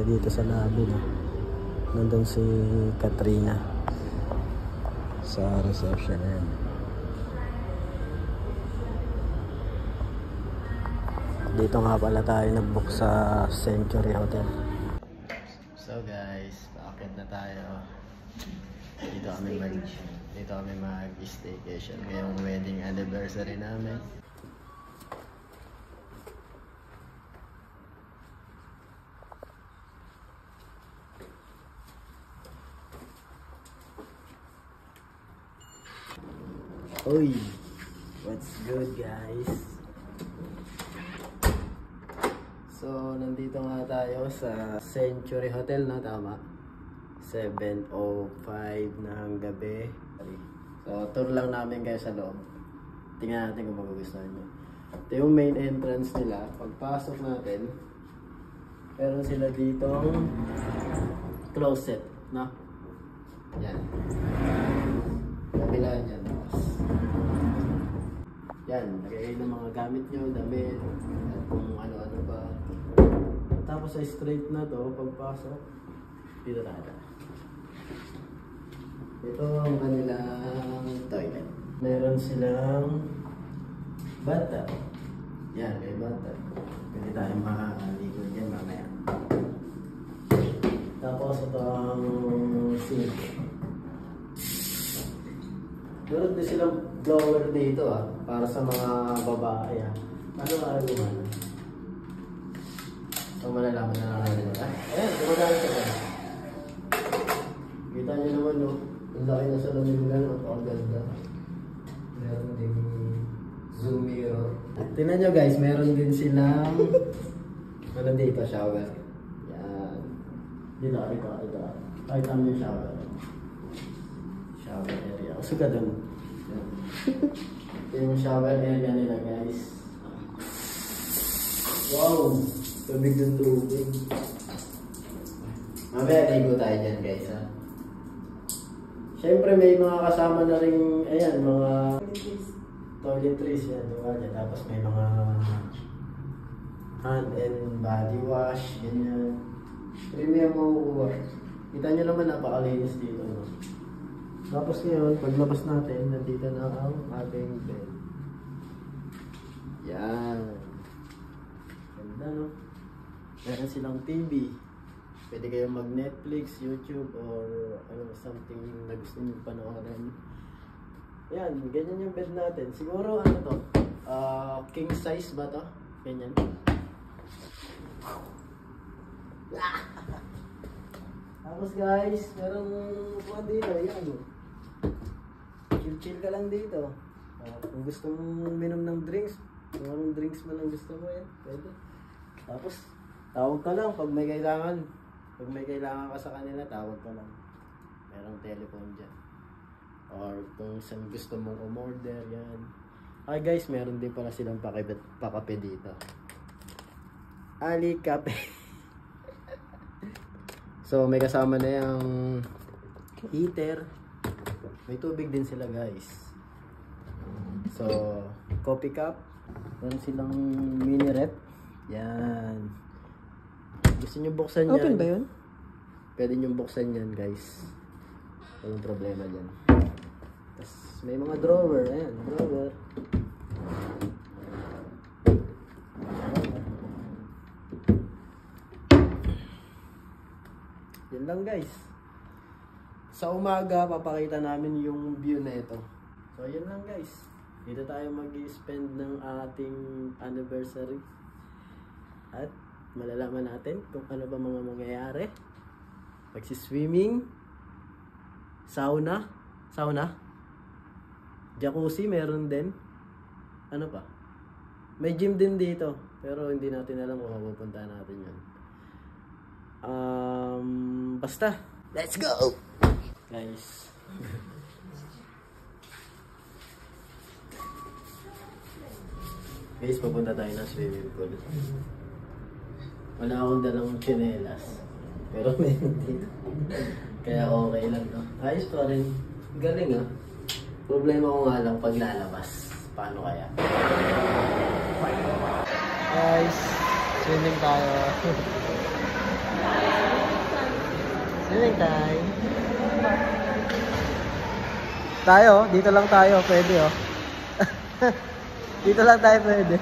dito sa lobby, no? Nandun si Katrina sa reception na yan. Dito nga pala tayo nag-book sa Century Hotel. So guys, paakit na tayo. Dito kami mag-staycation ngayong wedding anniversary namin. Uy, what's good guys? So, nandito nga tayo sa Century Hotel, no? Tama? 7:05 ng gabi. So, tour lang namin kayo sa loob. Tingnan natin kung magugustuhan nyo. Ito yung main entrance nila. Pagpasok natin, meron sila dito closet, no? Yan. Kabilaan yan. Yan, lagay ng mga gamit nyo, damit, at kung ano-ano ba. Tapos sa straight na to, pagpasok, dito tayo. Ito ang kanilang toilet. Meron silang bathtub. Yan, may bathtub. Pwede tayong makakaligo dyan mamaya. Tapos ito ang sink. Meron din silang blower dito para sa mga babae Ano nga naman? So malalaman na lang natin. Ayan, gumagamit siya. Kita nyo naman no, ang laki na salamin nila, napakaganda. Meron din zoom mirror. Tingnan nyo guys, meron din silang ano dito, shower. Yan. Dito. Kahit naman yung shower. Shower area. Kasi ka dun. Ito yung shower area nila guys. Wow! Tubig ng tubig. Mamaya ligo tayo dyan guys Siyempre may mga kasama na rin, ayan, mga toiletries yan, diba? Tapos may mga hand and body wash, ganyan. Premium makukuha. Kita nyo naman napakalinis dito, no? Tapos ngayon, paglabas natin, nandito na ang ating bed. Yan. Ganda, no? Meron silang TV. Pwede kayong mag-Netflix, YouTube, or ano, something na gusto nyo panoorin. Yan, ganyan yung bed natin. Siguro, ano to? King size ba to? Ganyan. Tapos guys, meron kuha dito, yan. Chill ka lang dito. Kung gusto mong minom ng drinks, kung anong drinks man ang gusto mo yan, pwede. Tapos, tawag ka lang pag may kailangan. Pag may kailangan ka sa kanila, tawag ka lang. Merong telephone dyan. Or kung saan gusto mong umorder, yan. Ay guys, meron din pala silang pakape dito. Ali Cafe. So, may kasama na yung heater. May tubig din sila guys. So, coffee cup. Meron silang mini rep. Yan. Gusto nyo buksan yan? Open ba yun? Pwede nyo buksan yan guys. Walang problema dyan. Tapos, may mga drawer. Ayan, drawer. Yan lang guys. Sa umaga, papakita namin yung view na ito. So, yun lang guys. Dito tayo mag-spend ng ating anniversary. At malalaman natin kung ano ba mga mangyayari. Pagsi-swimming, sauna, jacuzzi meron din. Ano pa? May gym din dito. Pero hindi natin alam kung mapupunta natin yun. Basta, let's go! Guys. Guys, papunta tayo ng swimming pool. Wala akong dalang tsinelas. Pero meron dito. Kaya okay lang to. Ayos pa rin. Galing Problema ko nga lang pag lalabas. Paano kaya? Guys, swimming tayo. Dineng time. Tayo, dito lang tayo, pwede oh. Dito lang tayo pwede.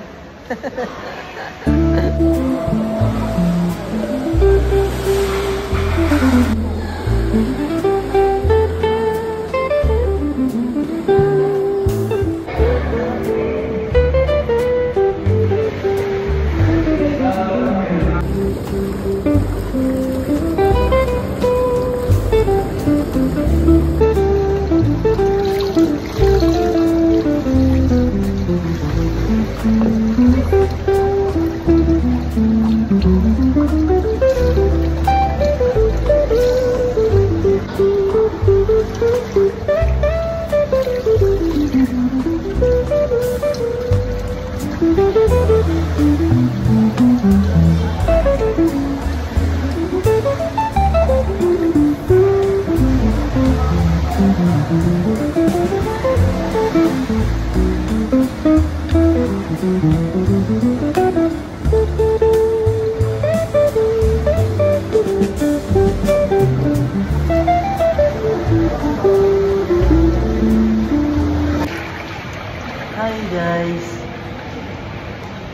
Hi guys!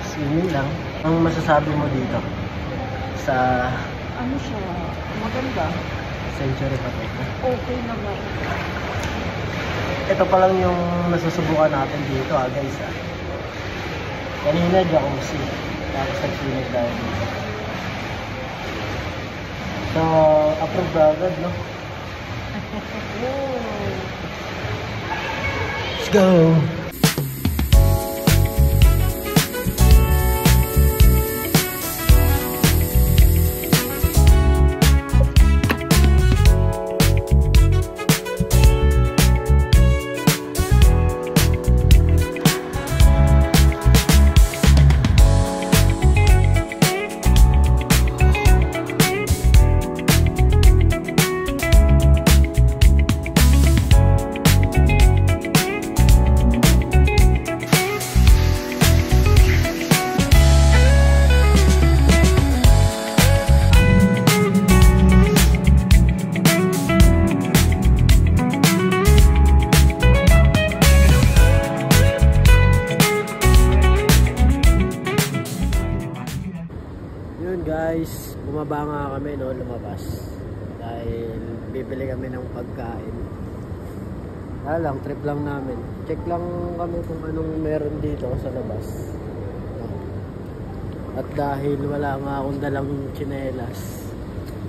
Swimming lang. Ang masasabi mo dito? Sa... Ano siya? Maganda. Century pa to. Okay naman. Ito pa lang yung nasusubukan natin dito guys Kanina jacuzzi. Tapos nag-swimming tayo dito. So, approved agad, no? Let's go! Guys, bumaba nga kami no, lumabas dahil bibili kami ng pagkain. Lang, trip lang namin. Check lang kami kung anong meron dito sa labas. At dahil wala nga akong dalang tsinelas,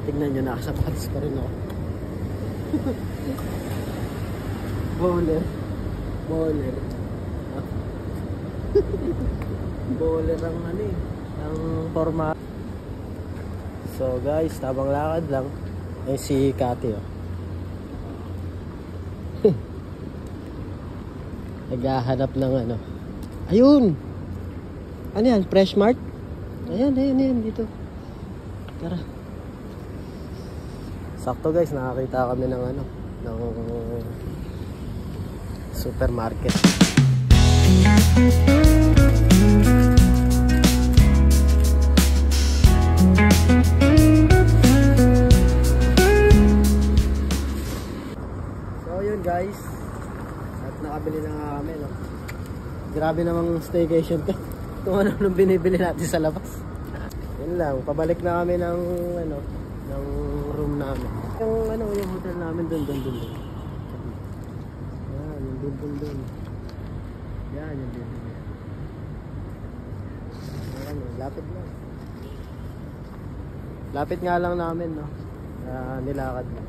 tignan nyo, nakasapatos pa rin ako. Bowler. Bowler. Bowler ang ano eh, ang forma. So guys, tabang lakad lang. Ay si Cathy oh. Naghahanap ng ano. Ayun! Ano yan? Fresh Mart? Ayan, dito. Tara. Sakto guys, nakakita kami ng ano, ng supermarket. Guys, at nakabili na nga kami no? Grabe namang staycation to. Kung ano nung binibili natin sa labas. Yun lang, pabalik na kami ng ano, ng room namin. Yung ano, yung hotel namin dun. Yan, yung dun. Yan, yung dun. Yan, lapit lang. Lapit nga lang namin no. Nilakad na.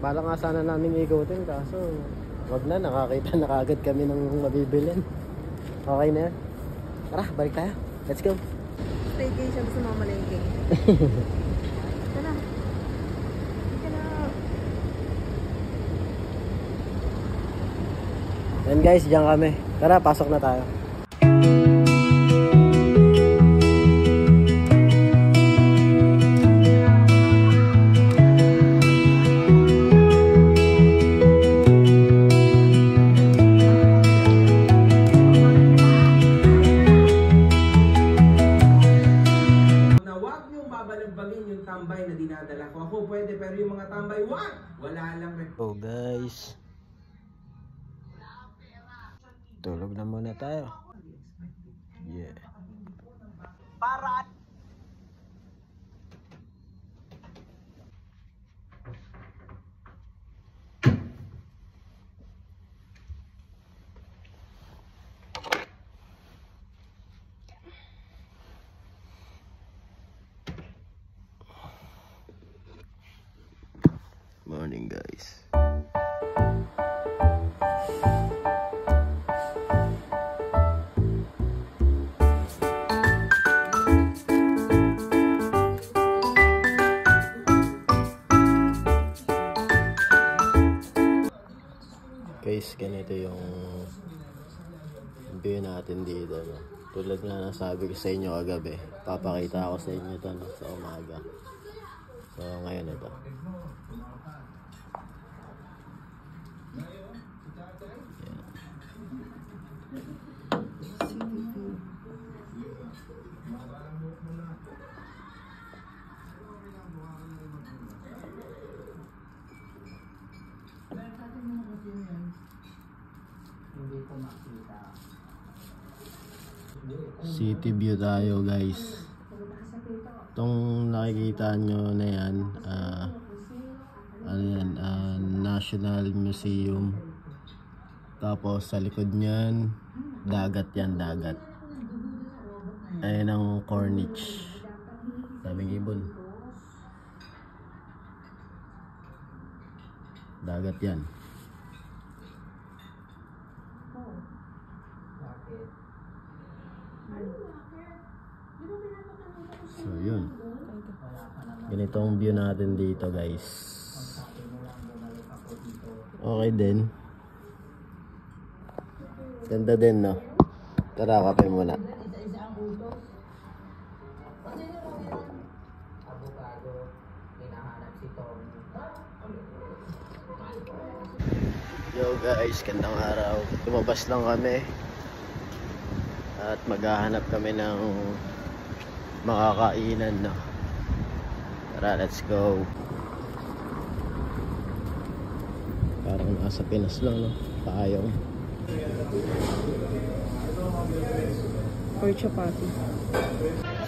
Bala nga sana namin ikutin kaso wag na, nakakita na kagad kami ng mabibilin. Okay na yan. Tara, balik tayo. Let's go. Staycation sa mga malengke. Tara. Ika na. Yan guys, diyan kami. Tara, pasok na tayo. yung tambay na dinadala ko. Ako pwede, pero yung mga tambay, wag! Wala lang rin. Oh guys. Tulog na muna tayo. Yeah. Para Morning guys. Guys, ganito yung view natin dito, no? Tulad nga nasabi ko sa inyo kagabi, papakita ko sa inyo ito, no? Sa umaga. So ngayon ito. City view tayo guys. Itong nakikita nyo na yan, ano yan, National Museum. Tapos sa likod nyan, dagat yan, dagat. Ayan ang Corniche. Daming ibon. Dagat yan. So yun. Ganito ang view natin dito guys. Okay din. Ganda din, no? Tara, kape muna. Yo guys, gandang araw. Lumabas lang kami at maghahanap kami ng makakainan, no? Tara, let's go. Parang nasa Pinas lang, no? Payong. Or chapati.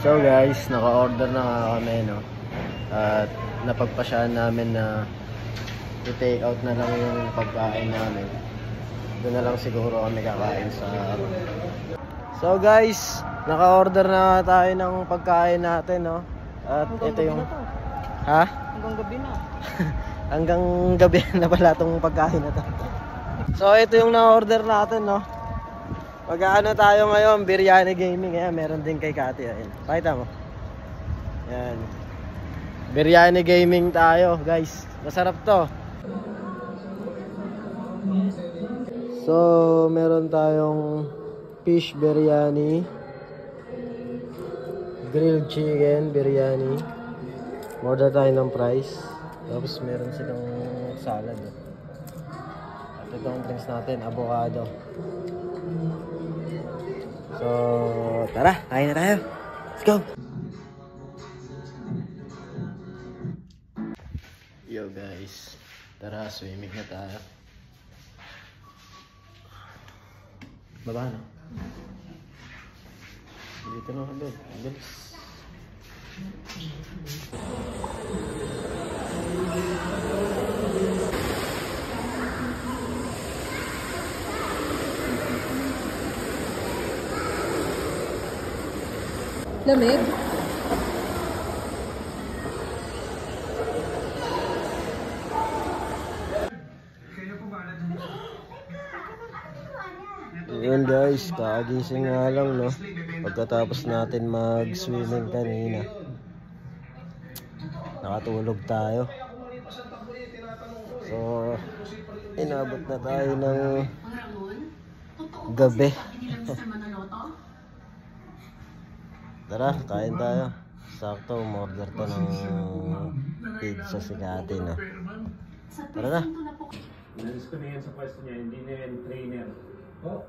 So guys, naka-order na nga kami, no? At napagpasyahan namin na i-take out na lang yung pagkain namin. Doon na lang siguro kami kakain sa araw. So guys, naka-order na tayo ng pagkain natin, no? At Hanggang ito yung... gabi na to. Ha? Hanggang gabi na. Hanggang gabi na pala itong pagkain na to. So ito yung na-order natin, no? Mag-aano tayo ngayon, biryani gaming. Ayan, meron din kay Kati. Ayan, pakita mo. Ayan. Biryani gaming tayo, guys. Masarap to. So, meron tayong fish biryani, grilled chicken biryani. Order tayo ng price. Tapos meron silang salad. At itong drinks natin, avocado. So, tara, kain na tayo. Let's go! Yo guys, tara, swimming na tayo. Baba na. Dito na agad. Bilis. Lamig? Yun guys, kakagising nga lang, no? Pagkatapos natin mag-swimming kanina, nakatulog tayo. So, inabot na tayo ng gabi. Tara, kain tayo. Sakto, umorder to ng pizza si Kati, no? Tara na. Inalis ko na yan sa pwesto niya, hindi na yan trainer. Oh.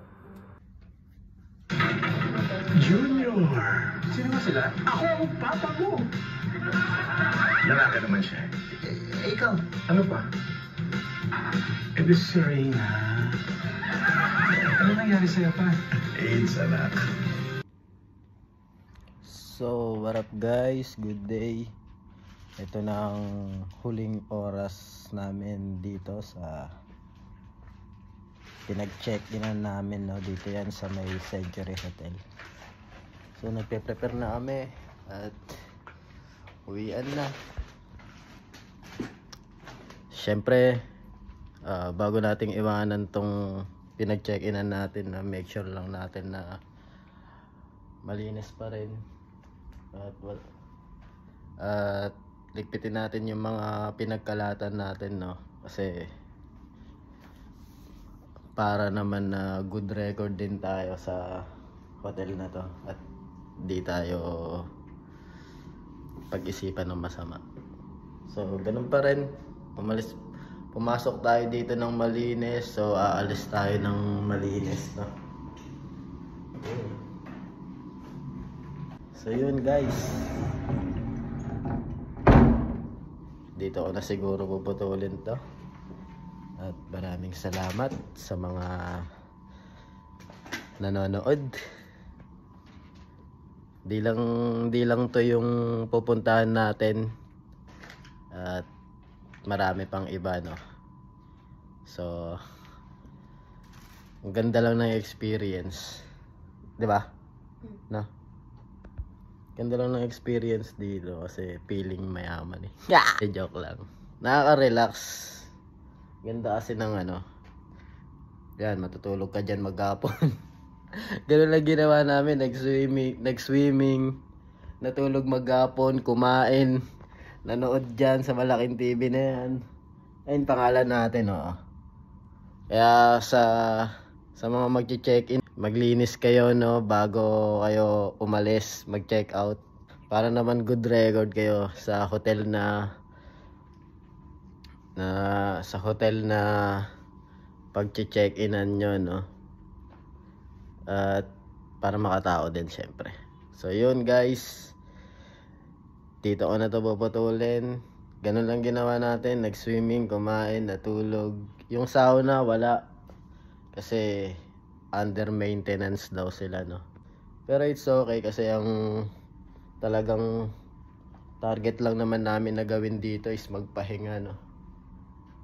Junior. Sino ba sila? Ako ang papa mo. Lalaki naman siya. Ikaw. Ano pa? Eh, di si Serena. Ano nangyari sa'yo pa? AIDS, anak. So, what up guys? Good day. Ito na ang huling oras namin dito sa pinag-check-inan namin, no? Dito yan sa may Century Hotel. So, nagpe-prepare na kami at uwian na. Siyempre, bago nating iwanan tong pinag-check-inan natin, na make sure lang natin na malinis pa rin. At ligpitin natin yung mga pinagkalatan natin, no? Kasi para naman na good record din tayo sa hotel na to at di tayo pag-isipan ng masama. So ganun pa rin, pumasok tayo dito ng malinis, so aalis tayo ng malinis, no? So yun guys, dito ko na siguro puputulin to. At maraming salamat sa mga nanonood. Di lang to yung pupuntahan natin, at marami pang iba, no? So ang ganda lang ng experience, 'di ba? No? Ganda lang ng experience dito kasi feeling mayaman eh. Yeah! Joke lang. Nakaka-relax. Ganda kasi ng ano. Yan, matutulog ka dyan maghapon. Ganun lang ginawa namin. Nag-swimming. Natulog maghapon. Kumain. Nanood dyan sa malaking TV na yan. Ayun pangalan natin, oh. Kaya sa mga mag-check-in, maglinis kayo, no, bago kayo umalis, mag-check out, para naman good record kayo sa hotel na pag-check-inan nyo, no, at para makatao din syempre. So yun guys, dito ko na to puputulin. Ganun lang ginawa natin, nag-swimming, kumain, natulog. Yung sauna wala kasi under maintenance daw sila, no? Pero it's okay kasi ang talagang target lang naman namin na gawin dito is magpahinga, no?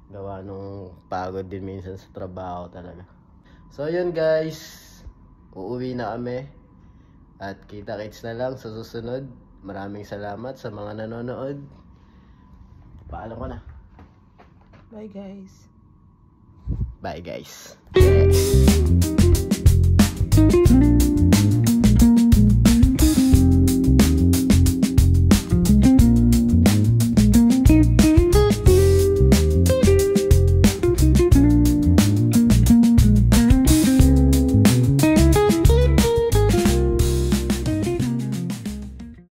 Gawa nung pagod din minsan sa trabaho talaga. So yun guys, uuwi na kami at kita-kits na lang sa susunod. Maraming salamat sa mga nanonood. Paalam ko na. Bye guys. Bye guys.